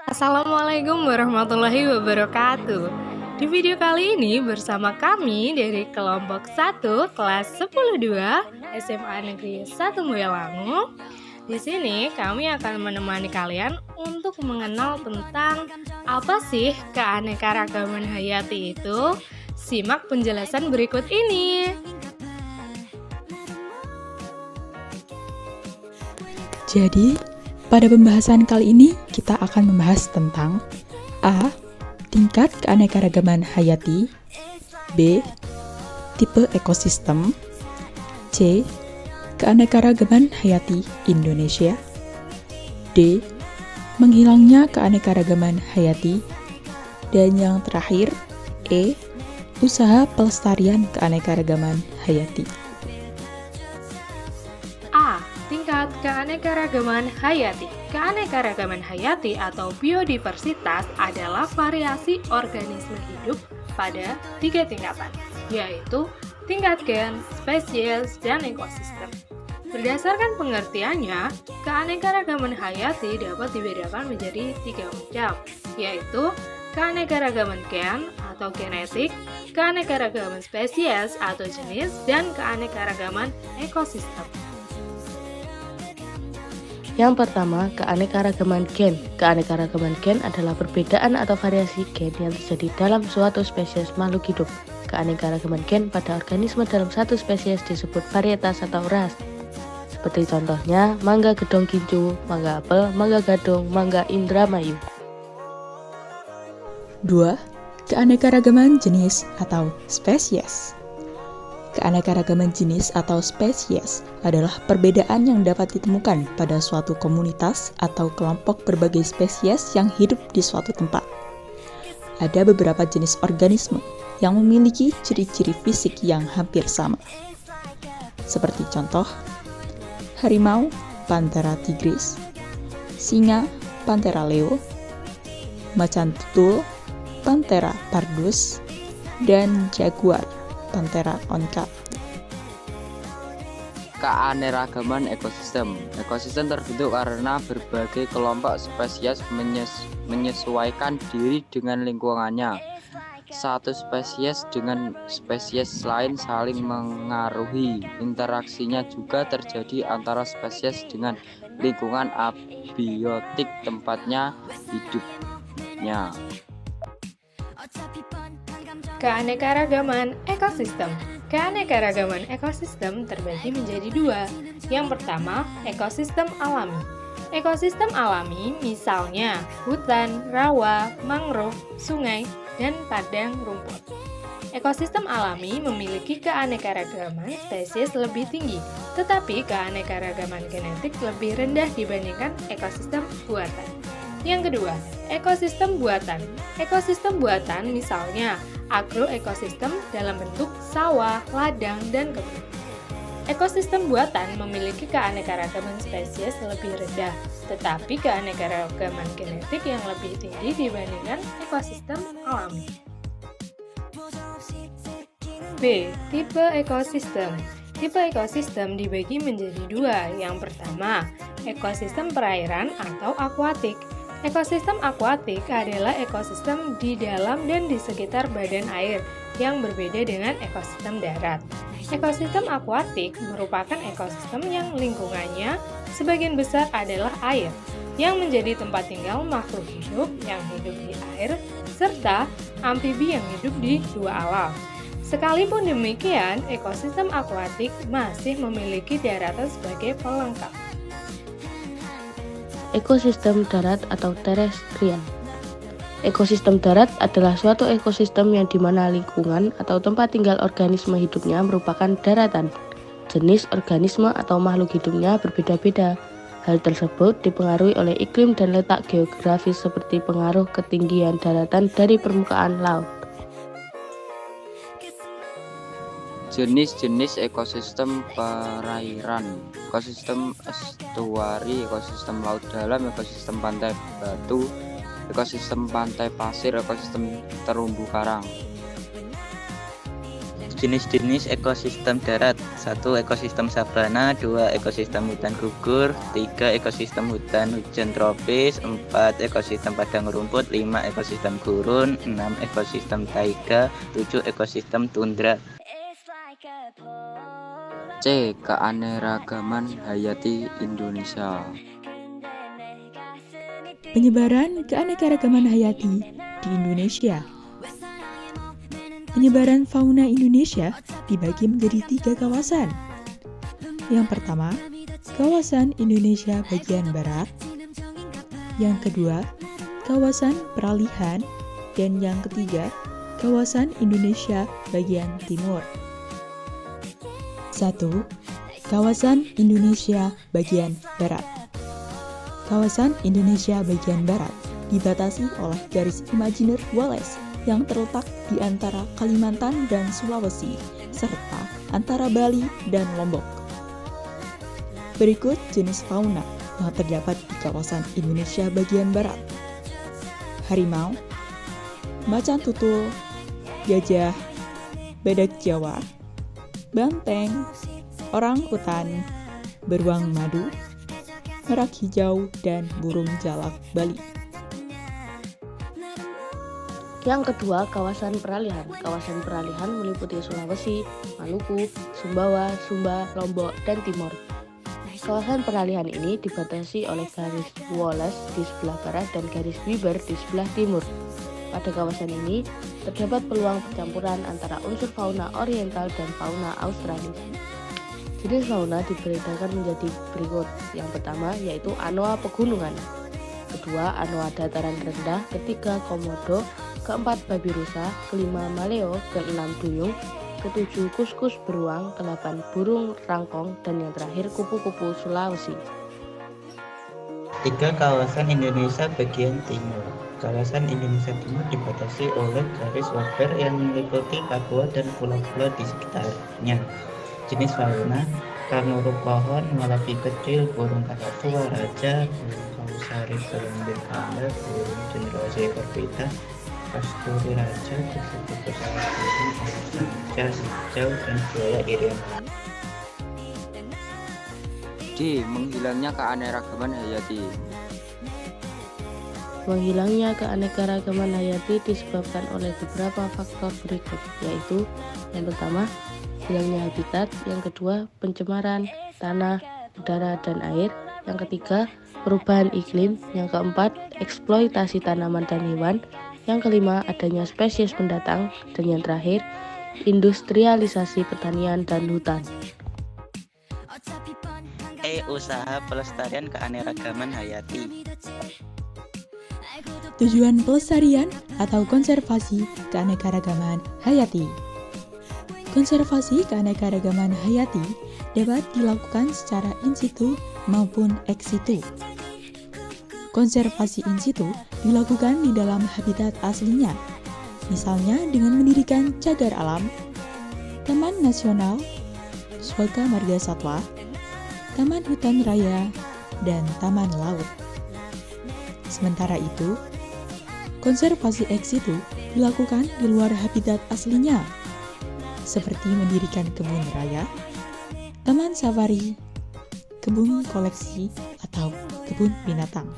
Assalamualaikum warahmatullahi wabarakatuh. Di video kali ini bersama kami dari kelompok 1 kelas 10-2 SMA Negeri 1 Mojolangu. Di sini kami akan menemani kalian untuk mengenal tentang apa sih keanekaragaman hayati itu. Simak penjelasan berikut ini. Jadi, pada pembahasan kali ini kita akan membahas tentang A. Tingkat keanekaragaman hayati, B. Tipe ekosistem, C. Keanekaragaman hayati Indonesia, D. Menghilangnya keanekaragaman hayati, dan yang terakhir E. Usaha pelestarian keanekaragaman hayati. A. Tingkat keanekaragaman hayati. Keanekaragaman hayati atau biodiversitas adalah variasi organisme hidup pada 3 tingkatan, yaitu tingkat gen, spesies, dan ekosistem. Berdasarkan pengertiannya, keanekaragaman hayati dapat dibedakan menjadi 3 macam, yaitu keanekaragaman gen atau genetik, keanekaragaman spesies atau jenis, dan keanekaragaman ekosistem. Yang pertama, keanekaragaman gen. Keanekaragaman gen adalah perbedaan atau variasi gen yang terjadi dalam suatu spesies makhluk hidup. Keanekaragaman gen pada organisme dalam satu spesies disebut varietas atau ras. Seperti contohnya, mangga gedong gincu, mangga apel, mangga gadung, mangga Indramayu. 2. Keanekaragaman jenis atau spesies. Keanekaragaman jenis atau spesies adalah perbedaan yang dapat ditemukan pada suatu komunitas atau kelompok berbagai spesies yang hidup di suatu tempat. Ada beberapa jenis organisme yang memiliki ciri-ciri fisik yang hampir sama. Seperti contoh, harimau, Panthera tigris, singa, Panthera leo, macan tutul, Panthera pardus, dan jaguar, Panthera onca. Keanekaragaman ekosistem. Ekosistem terbentuk karena berbagai kelompok spesies menyesuaikan diri dengan lingkungannya. Satu spesies dengan spesies lain saling mengaruhi. Interaksinya juga terjadi antara spesies dengan lingkungan abiotik tempatnya hidupnya. Keanekaragaman ekosistem. Keanekaragaman ekosistem terbagi menjadi 2. Yang pertama, ekosistem alami. Ekosistem alami misalnya hutan, rawa, mangrove, sungai, dan padang rumput. Ekosistem alami memiliki keanekaragaman spesies lebih tinggi, tetapi keanekaragaman genetik lebih rendah dibandingkan ekosistem buatan. Yang kedua, ekosistem buatan. Ekosistem buatan misalnya agroekosistem dalam bentuk sawah, ladang, dan kebun. Ekosistem buatan memiliki keanekaragaman spesies lebih rendah, tetapi keanekaragaman genetik yang lebih tinggi dibandingkan ekosistem alami. B. Tipe ekosistem. Tipe ekosistem dibagi menjadi 2. Yang pertama, ekosistem perairan atau akuatik. Ekosistem akuatik adalah ekosistem di dalam dan di sekitar badan air yang berbeda dengan ekosistem darat. Ekosistem akuatik merupakan ekosistem yang lingkungannya sebagian besar adalah air, yang menjadi tempat tinggal makhluk hidup yang hidup di air, serta amfibi yang hidup di 2 alam. Sekalipun demikian, ekosistem akuatik masih memiliki daratan sebagai pelengkap. Ekosistem darat atau terestrial. Ekosistem darat adalah suatu ekosistem yang dimana lingkungan atau tempat tinggal organisme hidupnya merupakan daratan. Jenis organisme atau makhluk hidupnya berbeda-beda. Hal tersebut dipengaruhi oleh iklim dan letak geografis seperti pengaruh ketinggian daratan dari permukaan laut. Jenis-jenis ekosistem perairan. Ekosistem estuari, ekosistem laut dalam, ekosistem pantai batu, ekosistem pantai pasir, ekosistem terumbu karang. Jenis-jenis ekosistem darat: 1. Ekosistem sabana, 2. Ekosistem hutan gugur, 3. Ekosistem hutan hujan tropis, 4. Ekosistem padang rumput, 5. Ekosistem gurun, 6. Ekosistem taiga, 7. Ekosistem tundra. C. Keanekaragaman hayati Indonesia. Penyebaran keanekaragaman hayati di Indonesia. Penyebaran fauna Indonesia dibagi menjadi 3 kawasan. Yang pertama, kawasan Indonesia bagian barat. Yang kedua, kawasan peralihan. Dan yang ketiga, kawasan Indonesia bagian timur. 1. Kawasan Indonesia bagian barat. Kawasan Indonesia bagian barat dibatasi oleh garis imajiner Wallace yang terletak di antara Kalimantan dan Sulawesi, serta antara Bali dan Lombok. Berikut jenis fauna yang terdapat di kawasan Indonesia bagian barat. Harimau, macan tutul, gajah, badak Jawa, banteng, orang utan, beruang madu, merak hijau, dan burung jalak Bali. Yang kedua, kawasan peralihan. Kawasan peralihan meliputi Sulawesi, Maluku, Sumbawa, Sumba, Lombok, dan Timor. Kawasan peralihan ini dibatasi oleh garis Wallace di sebelah barat dan garis Weber di sebelah timur. Pada kawasan ini, terdapat peluang percampuran antara unsur fauna oriental dan fauna Australia. Jenis fauna dibedakan menjadi berikut. Yang pertama yaitu anoa pegunungan. Kedua, anoa dataran rendah. Ketiga, komodo. Keempat, babi rusa. Kelima, maleo. Keenam, duyung. Ketujuh, kuskus beruang. Kedelapan, burung rangkong. Dan yang terakhir, kupu-kupu Sulawesi. 3. Kawasan Indonesia bagian timur. Kawasan Indonesia Timur dibatasi oleh garis Weber yang meliputi Papua dan pulau-pulau di sekitarnya. Jenis fauna: kanguru pohon, malapi kecil, burung kakak tua, raja, burung kausari, burung berkanda, burung cendrawasih ekor pita, kasturi raja, kupu-kupu sawah burung, sanca hijau, dan buaya irian. D. Menghilangnya keanekaragaman hayati. Menghilangnya keanekaragaman hayati disebabkan oleh beberapa faktor berikut, yaitu yang pertama, hilangnya habitat, yang kedua, pencemaran tanah, udara, dan air, yang ketiga, perubahan iklim, yang keempat, eksploitasi tanaman dan hewan, yang kelima, adanya spesies pendatang, dan yang terakhir, industrialisasi pertanian dan hutan. E. Usaha pelestarian keanekaragaman hayati. Tujuan pelestarian atau konservasi keanekaragaman hayati. Konservasi keanekaragaman hayati dapat dilakukan secara in situ maupun ex situ. Konservasi in situ dilakukan di dalam habitat aslinya, misalnya dengan mendirikan cagar alam, taman nasional, Swaga Marga Satwa, taman hutan raya, dan taman laut. Sementara itu, konservasi ex situ dilakukan di luar habitat aslinya, seperti mendirikan kebun raya, taman safari, kebun koleksi, atau kebun binatang.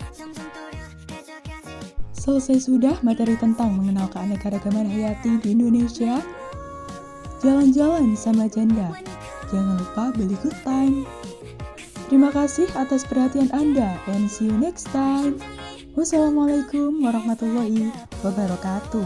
Selesai sudah materi tentang mengenal keanekaragaman hayati di Indonesia. Jalan-jalan sama janda. Jangan lupa beli good time. Terima kasih atas perhatian Anda and see you next time. Wassalamualaikum warahmatullahi wabarakatuh.